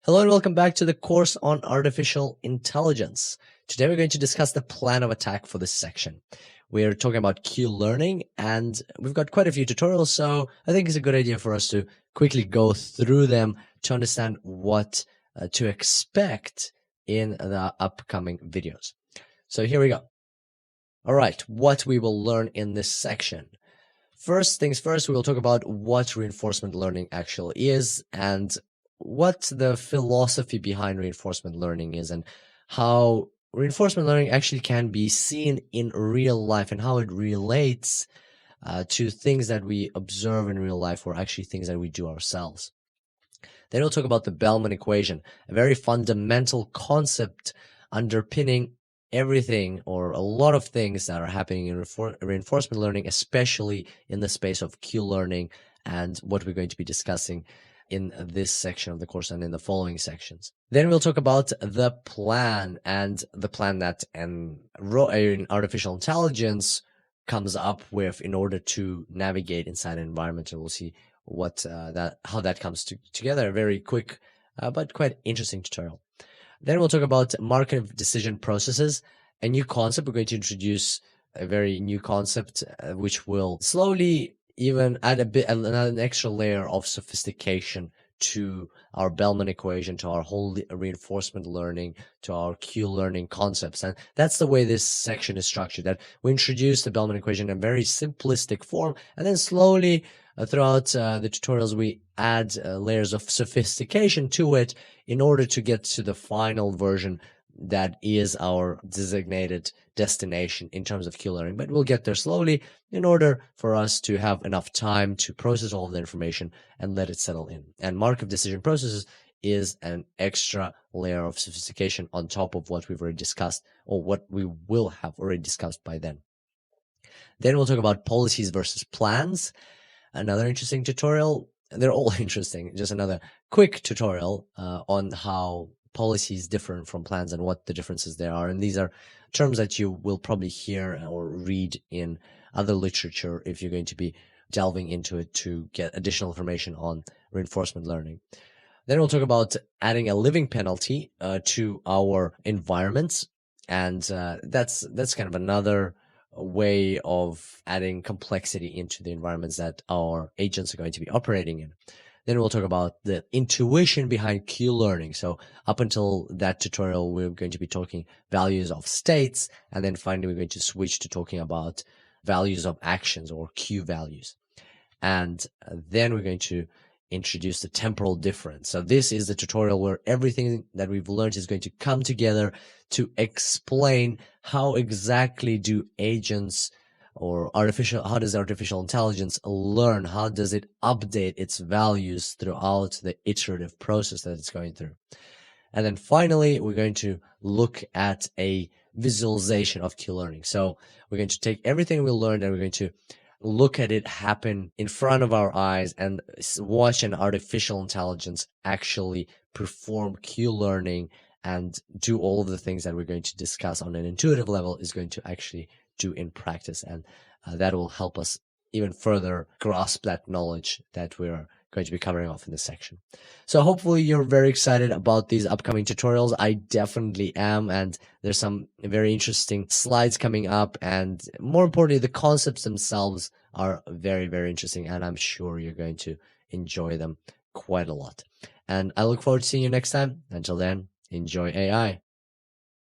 Hello and welcome back to the course on artificial intelligence. Today we're going to discuss the plan of attack for this section. We're talking about Q-learning and we've got quite a few tutorials, so I think it's a good idea for us to quickly go through them to understand what to expect in the upcoming videos. So here we go. All right, what we will learn in this section. First things first, we will talk about what reinforcement learning actually is and what the philosophy behind reinforcement learning is and how reinforcement learning actually can be seen in real life and how it relates to things that we observe in real life or actually things that we do ourselves. Then we'll talk about the Bellman equation, a very fundamental concept underpinning everything or a lot of things that are happening in reinforcement learning, especially in the space of Q-learning and what we're going to be discussing in this section of the course and in the following sections. Then we'll talk about the plan and the plan that an artificial intelligence comes up with in order to navigate inside an environment, and we'll see what how that comes together. A very quick but quite interesting tutorial. Then we'll talk about Markov decision processes, a new concept. We're going to introduce a very new concept which will slowly even add an extra layer of sophistication to our Bellman equation, to our whole reinforcement learning, to our Q-learning concepts. And that's the way this section is structured, that we introduce the Bellman equation in a very simplistic form, and then slowly throughout the tutorials, we add layers of sophistication to it in order to get to the final version that is our designated destination in terms of Q-learning. But we'll get there slowly in order for us to have enough time to process all of the information and let it settle in. And Markov decision processes is an extra layer of sophistication on top of what we've already discussed or what we will have already discussed by then. Then we'll talk about policies versus plans. Another interesting tutorial. They're all interesting. Just another quick tutorial on how policy is different from plans and what the differences there are. And these are terms that you will probably hear or read in other literature if you're going to be delving into it to get additional information on reinforcement learning. Then we'll talk about adding a living penalty to our environments. And that's kind of another way of adding complexity into the environments that our agents are going to be operating in. Then we'll talk about the intuition behind Q-learning. So up until that tutorial, we're going to be talking values of states, and then finally we're going to switch to talking about values of actions or Q values. And then we're going to introduce the temporal difference. So this is the tutorial where everything that we've learned is going to come together to explain how exactly do agents or how does artificial intelligence learn? How does it update its values throughout the iterative process that it's going through? And then finally, we're going to look at a visualization of Q-learning. So we're going to take everything we learned and we're going to look at it happen in front of our eyes and watch an artificial intelligence actually perform Q-learning and do all of the things that we're going to discuss on an intuitive level is going to actually do in practice. And that will help us even further grasp that knowledge that we're going to be covering off in this section. So hopefully you're very excited about these upcoming tutorials. I definitely am. And there's some very interesting slides coming up. And more importantly, the concepts themselves are very, very interesting. And I'm sure you're going to enjoy them quite a lot. And I look forward to seeing you next time. Until then, enjoy AI.